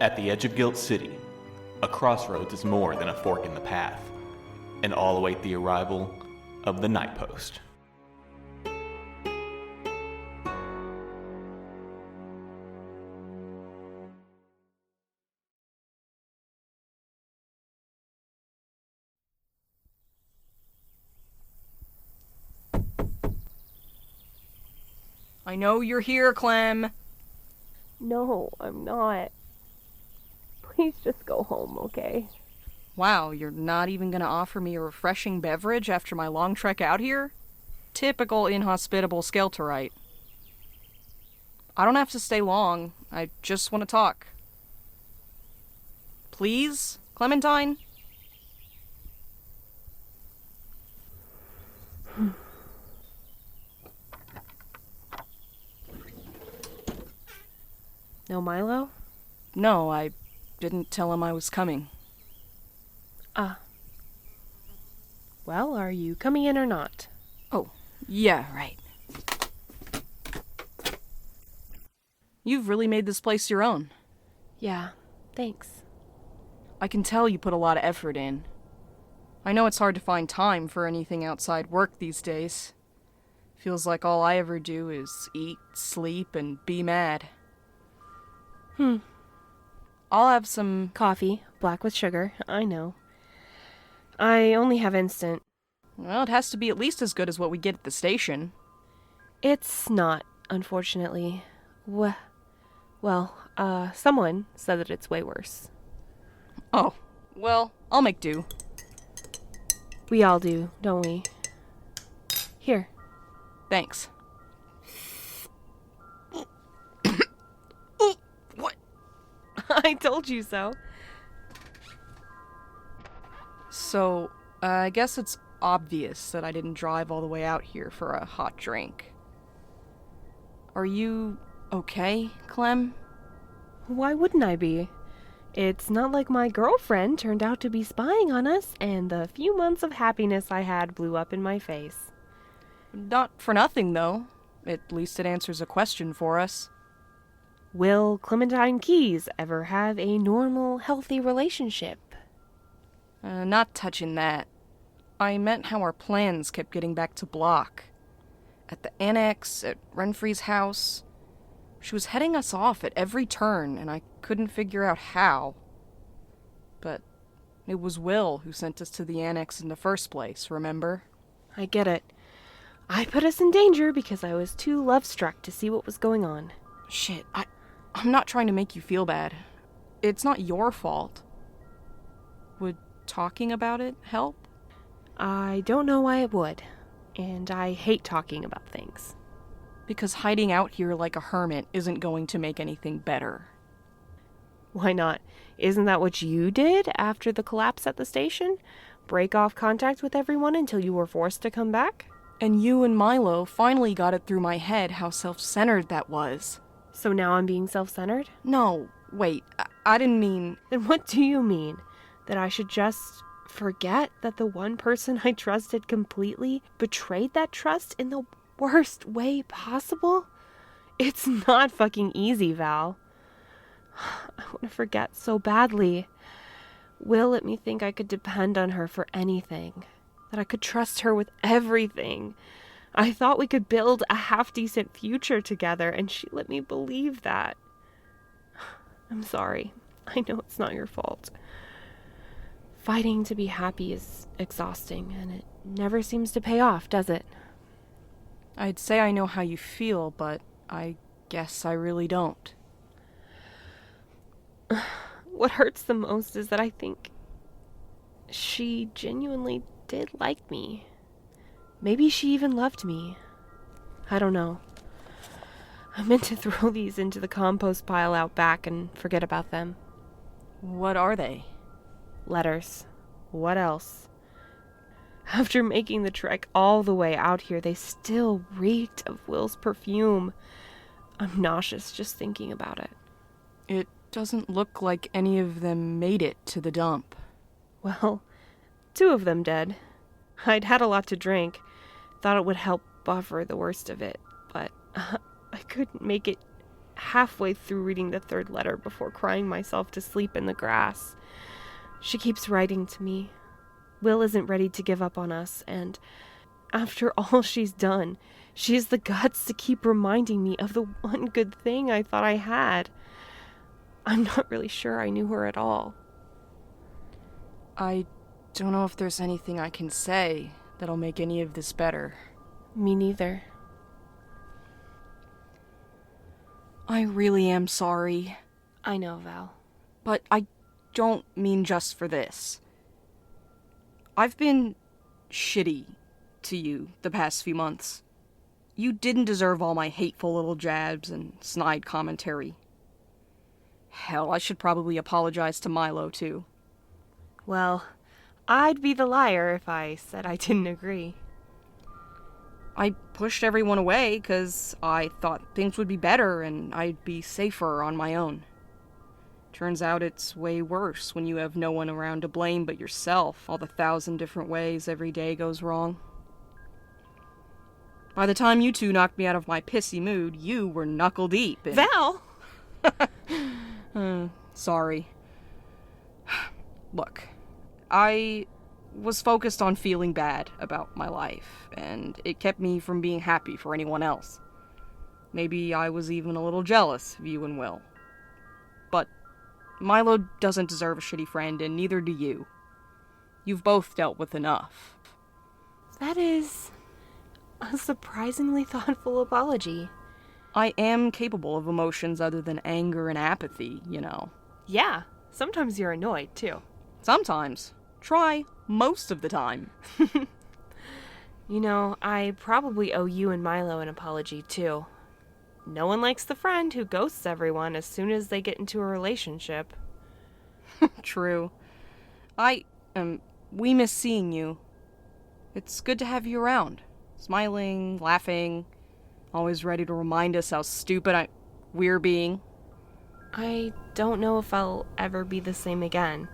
At the edge of Guilt City, a crossroads is more than a fork in the path, and all await the arrival of the Night Post. I know you're here, Clem. No, I'm not. Please just go home, okay? Wow, you're not even gonna offer me a refreshing beverage after my long trek out here? Typical inhospitable Skelterite. I don't have to stay long. I just want to talk. Please, Clementine? No Milo? No, I didn't tell him I was coming. Well, are you coming in or not? Oh, yeah, right. You've really made this place your own. Yeah, thanks. I can tell you put a lot of effort in. I know it's hard to find time for anything outside work these days. Feels like all I ever do is eat, sleep, and be mad. I'll have some... Coffee, black with sugar, I know. I only have instant. Well, it has to be at least as good as what we get at the station. It's not, unfortunately. Someone said that it's way worse. Oh, well, I'll make do. We all do, don't we? Here. Thanks. What? I told you so. So, I guess it's obvious that I didn't drive all the way out here for a hot drink. Are you okay, Clem? Why wouldn't I be? It's not like my girlfriend turned out to be spying on us, and the few months of happiness I had blew up in my face. Not for nothing, though. At least it answers a question for us. Will Clementine Keys ever have a normal, healthy relationship? Not touching that. I meant how our plans kept getting back to block. At the annex, at Renfrey's house. She was heading us off at every turn, and I couldn't figure out how. But it was Will who sent us to the annex in the first place, remember? I get it. I put us in danger because I was too love-struck to see what was going on. Shit, I'm not trying to make you feel bad. It's not your fault. Would talking about it help? I don't know why it would, and I hate talking about things. Because hiding out here like a hermit isn't going to make anything better. Why not? Isn't that what you did after the collapse at the station? Break off contact with everyone until you were forced to come back? And you and Milo finally got it through my head how self-centered that was. So now I'm being self-centered? No, wait, I didn't mean... Then what do you mean? That I should just forget that the one person I trusted completely betrayed that trust in the worst way possible? It's not fucking easy, Val. I want to forget so badly. Will let me think I could depend on her for anything. That I could trust her with everything. I thought we could build a half-decent future together, and she let me believe that. I'm sorry. I know it's not your fault. Fighting to be happy is exhausting, and it never seems to pay off, does it? I'd say I know how you feel, but I guess I really don't. What hurts the most is that I think she genuinely did like me. Maybe she even loved me. I don't know. I meant to throw these into the compost pile out back and forget about them. What are they? Letters. What else? After making the trek all the way out here, they still reeked of Will's perfume. I'm nauseous just thinking about it. It doesn't look like any of them made it to the dump. Well, 2 of them did. I'd had a lot to drink. Thought it would help buffer the worst of it, but I couldn't make it halfway through reading the third letter before crying myself to sleep in the grass. She keeps writing to me. Will isn't ready to give up on us, and after all she's done, she has the guts to keep reminding me of the one good thing I thought I had. I'm not really sure I knew her at all. I don't know if there's anything I can say that'll make any of this better. Me neither. I really am sorry. I know, Val. But I don't mean just for this. I've been shitty to you the past few months. You didn't deserve all my hateful little jabs and snide commentary. Hell, I should probably apologize to Milo, too. Well, I'd be the liar if I said I didn't agree. I pushed everyone away because I thought things would be better and I'd be safer on my own. Turns out it's way worse when you have no one around to blame but yourself, all the 1,000 different ways every day goes wrong. By the time you two knocked me out of my pissy mood, you were knuckle deep in... Val! Sorry. Look, I was focused on feeling bad about my life, and it kept me from being happy for anyone else. Maybe I was even a little jealous of you and Will. But Milo doesn't deserve a shitty friend, and neither do you. You've both dealt with enough. That is a surprisingly thoughtful apology. I am capable of emotions other than anger and apathy, you know. Yeah, sometimes you're annoyed, too. Sometimes. Try most of the time. You know, I probably owe you and Milo an apology, too. No one likes the friend who ghosts everyone as soon as they get into a relationship. True. We miss seeing you. It's good to have you around. Smiling, laughing, always ready to remind us how stupid we're being. I don't know if I'll ever be the same again.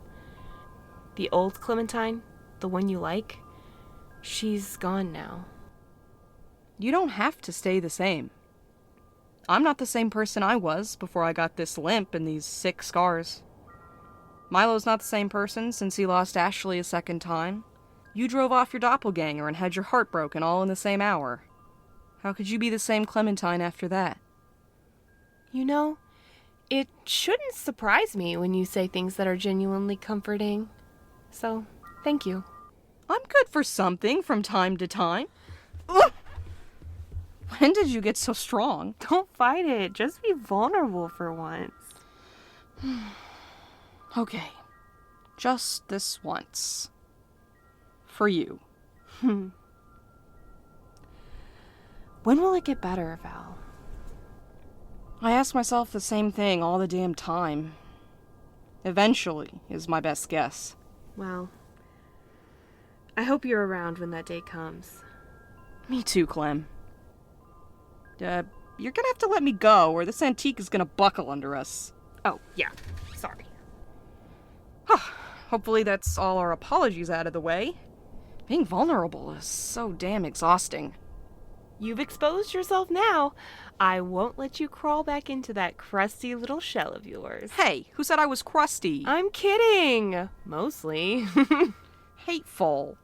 The old Clementine, the one you like, she's gone now. You don't have to stay the same. I'm not the same person I was before I got this limp and these sick scars. Milo's not the same person since he lost Ashley a second time. You drove off your doppelganger and had your heart broken all in the same hour. How could you be the same Clementine after that? You know, it shouldn't surprise me when you say things that are genuinely comforting. So, thank you. I'm good for something from time to time. Ugh! When did you get so strong? Don't fight it. Just be vulnerable for once. Okay. Just this once. For you. When will it get better, Val? I ask myself the same thing all the damn time. Eventually is my best guess. Well, I hope you're around when that day comes. Me too, Clem. You're gonna have to let me go, or this antique is gonna buckle under us. Oh, yeah. Sorry. Hopefully that's all our apologies out of the way. Being vulnerable is so damn exhausting. You've exposed yourself now. I won't let you crawl back into that crusty little shell of yours. Hey, who said I was crusty? I'm kidding. Mostly. Hateful.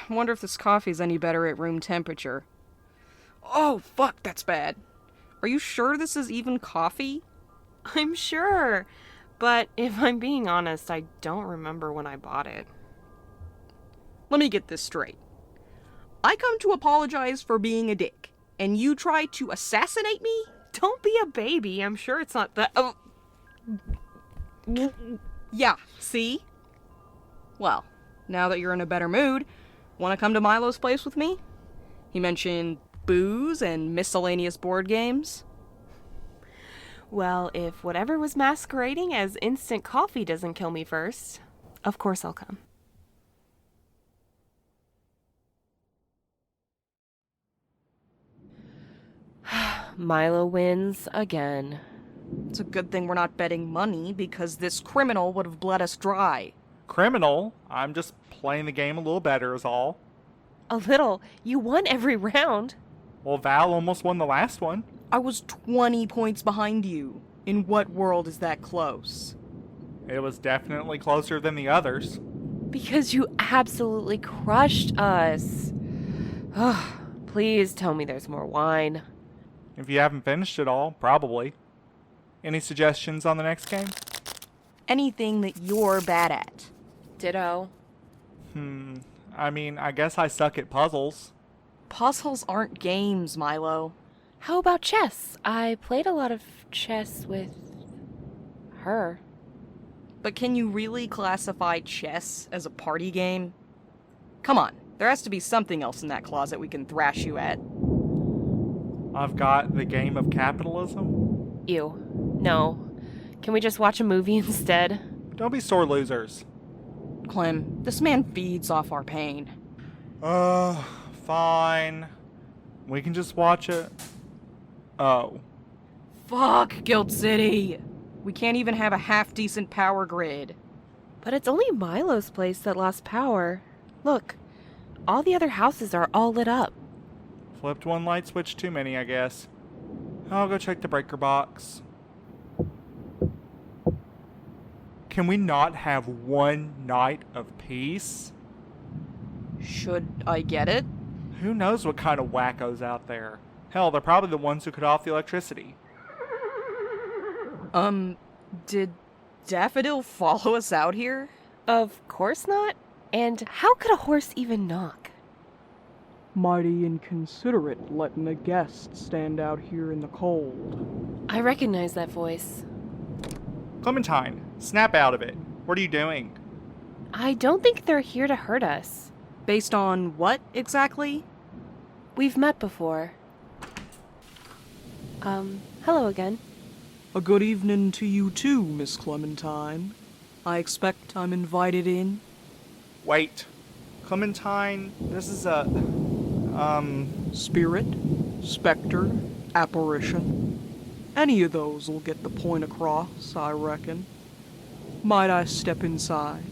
Wonder if this coffee's any better at room temperature. Oh, fuck, that's bad. Are you sure this is even coffee? I'm sure. But if I'm being honest, I don't remember when I bought it. Let me get this straight. I come to apologize for being a dick, and you try to assassinate me? Don't be a baby. I'm sure it's not that. Oh. Yeah, see? Well, now that you're in a better mood, want to come to Milo's place with me? He mentioned booze and miscellaneous board games. Well, if whatever was masquerading as instant coffee doesn't kill me first, of course I'll come. Milo wins again. It's a good thing we're not betting money, because this criminal would have bled us dry. Criminal? I'm just playing the game a little better is all. A little. You won every round. Well, Val almost won the last one. I was 20 points behind you. In what world is that close? It was definitely closer than the others. Because you absolutely crushed us. Please tell me there's more wine. If you haven't finished it all, probably. Any suggestions on the next game? Anything that you're bad at. Ditto. I guess I suck at puzzles. Puzzles aren't games, Milo. How about chess? I played a lot of chess with her. But can you really classify chess as a party game? Come on, there has to be something else in that closet we can thrash you at. I've got the game of capitalism. Ew. No. Can we just watch a movie instead? Don't be sore losers. Clem, this man feeds off our pain. Fine. We can just watch it. Oh. Fuck, Guild City! We can't even have a half-decent power grid. But it's only Milo's place that lost power. Look, all the other houses are all lit up. Flipped one light switch too many, I guess. I'll go check the breaker box. Can we not have one night of peace? Should I get it? Who knows what kind of wackos out there? Hell, they're probably the ones who cut off the electricity. Did Daffodil follow us out here? Of course not. And how could a horse even knock? Mighty inconsiderate letting a guest stand out here in the cold. I recognize that voice. Clementine, snap out of it. What are you doing? I don't think they're here to hurt us. Based on what, exactly? We've met before. Hello again. A good evening to you too, Miss Clementine. I expect I'm invited in. Wait. Clementine, this is a... Spirit, specter, apparition. Any of those will get the point across, I reckon. Might I step inside?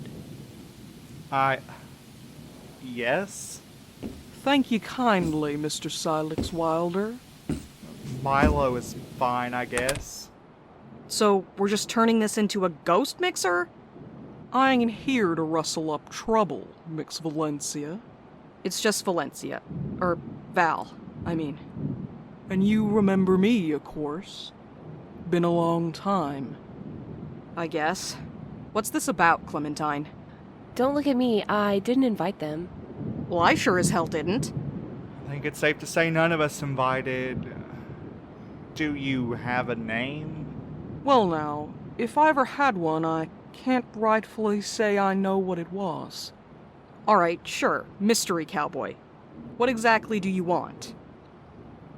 Yes? Thank you kindly, Mr. Silex Wilder. Milo is fine, I guess. So, we're just turning this into a ghost mixer? I ain't here to rustle up trouble, Mix Valencia. It's just Valencia. Or Val, I mean. And you remember me, of course. Been a long time. I guess. What's this about, Clementine? Don't look at me. I didn't invite them. Well, I sure as hell didn't. I think it's safe to say none of us invited. Do you have a name? Well now, if I ever had one, I can't rightfully say I know what it was. Alright, sure. Mystery Cowboy. What exactly do you want?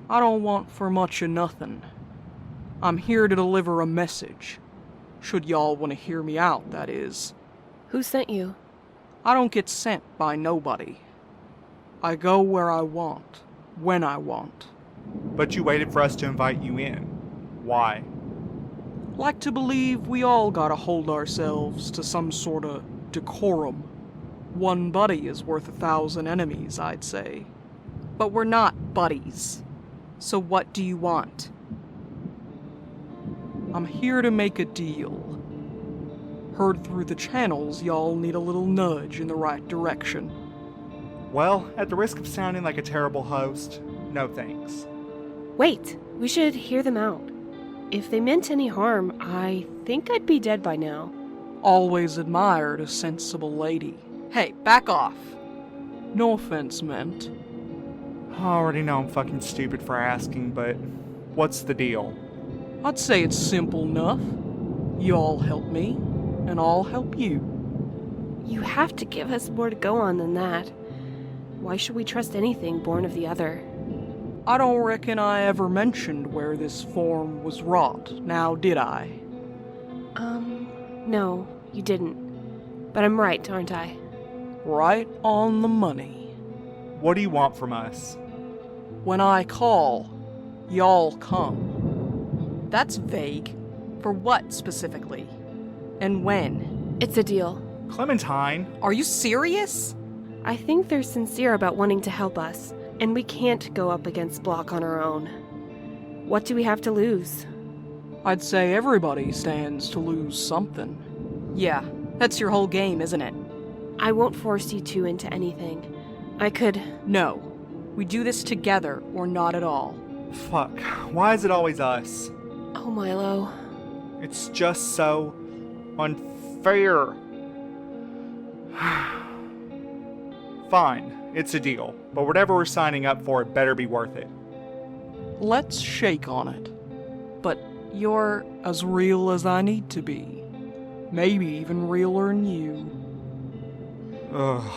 I don't want for much of nothing. I'm here to deliver a message. Should y'all want to hear me out, that is. Who sent you? I don't get sent by nobody. I go where I want, when I want. But you waited for us to invite you in. Why? Like to believe we all gotta hold ourselves to some sorta decorum. One buddy is worth 1,000 enemies, I'd say. But we're not buddies. So what do you want? I'm here to make a deal. Heard through the channels y'all need a little nudge in the right direction. Well, at the risk of sounding like a terrible host, no thanks. Wait, we should hear them out. If they meant any harm, I think I'd be dead by now. Always admired a sensible lady. Hey, back off. No offense meant. I already know I'm fucking stupid for asking, but what's the deal? I'd say it's simple enough. Y'all help me, and I'll help you. You have to give us more to go on than that. Why should we trust anything born of the other? I don't reckon I ever mentioned where this form was wrought, now did I? No, you didn't. But I'm right, aren't I? Right on the money. What do you want from us? When I call, y'all come. That's vague. For what, specifically? And when? It's a deal. Clementine? Are you serious? I think they're sincere about wanting to help us, and we can't go up against Block on our own. What do we have to lose? I'd say everybody stands to lose something. Yeah, that's your whole game, isn't it? I won't force you two into anything. I could... No. We do this together, or not at all. Fuck, why is it always us? Oh, Milo. It's just so unfair. Fine, it's a deal, but whatever we're signing up for, it better be worth it. Let's shake on it. But you're... As real as I need to be. Maybe even realer than you. Ugh,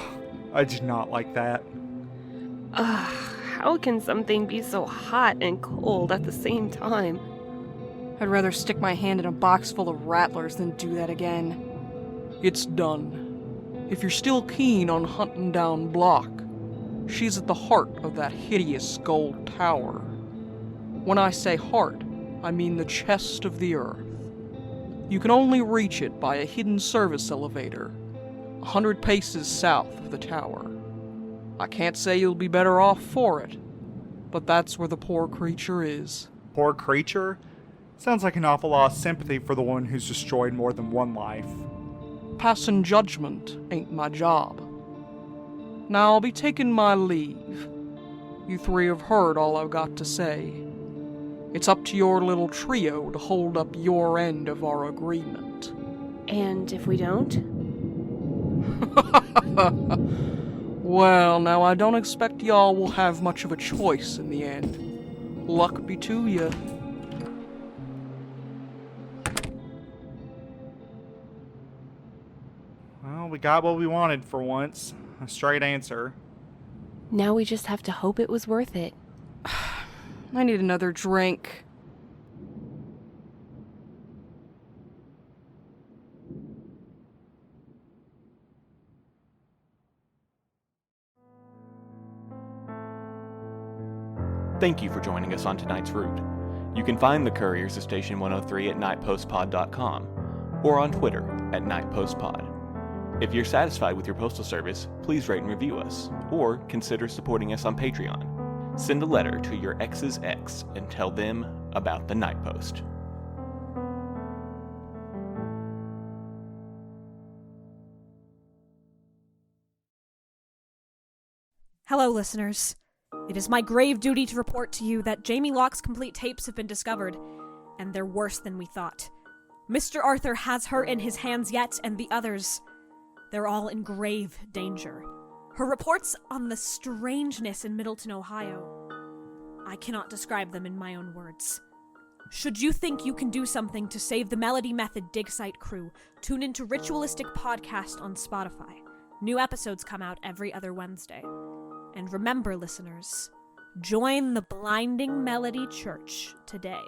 I did not like that. How can something be so hot and cold at the same time? I'd rather stick my hand in a box full of rattlers than do that again. It's done. If you're still keen on hunting down Block, she's at the heart of that hideous gold tower. When I say heart, I mean the chest of the earth. You can only reach it by a hidden service elevator, 100 paces south of the tower. I can't say you'll be better off for it, but that's where the poor creature is. Poor creature? Sounds like an awful lot of sympathy for the one who's destroyed more than one life. Passing judgment ain't my job. Now I'll be taking my leave. You three have heard all I've got to say. It's up to your little trio to hold up your end of our agreement. And if we don't? Well, now I don't expect y'all will have much of a choice in the end. Luck be to ya. Well, we got what we wanted for once. A straight answer. Now we just have to hope it was worth it. I need another drink. Thank you for joining us on tonight's route. You can find the Couriers of Station 103 at nightpostpod.com or on Twitter at nightpostpod. If you're satisfied with your postal service, please rate and review us, or consider supporting us on Patreon. Send a letter to your ex's ex and tell them about the Night Post. Hello, listeners. It is my grave duty to report to you that Jamie Locke's complete tapes have been discovered, and they're worse than we thought. Mr. Arthur has her in his hands yet, and the others, they're all in grave danger. Her reports on the strangeness in Middleton, Ohio, I cannot describe them in my own words. Should you think you can do something to save the Melody Method dig site crew, tune into Ritualistic Podcast on Spotify. New episodes come out every other Wednesday. And remember, listeners, join the Blinding Melody Church today.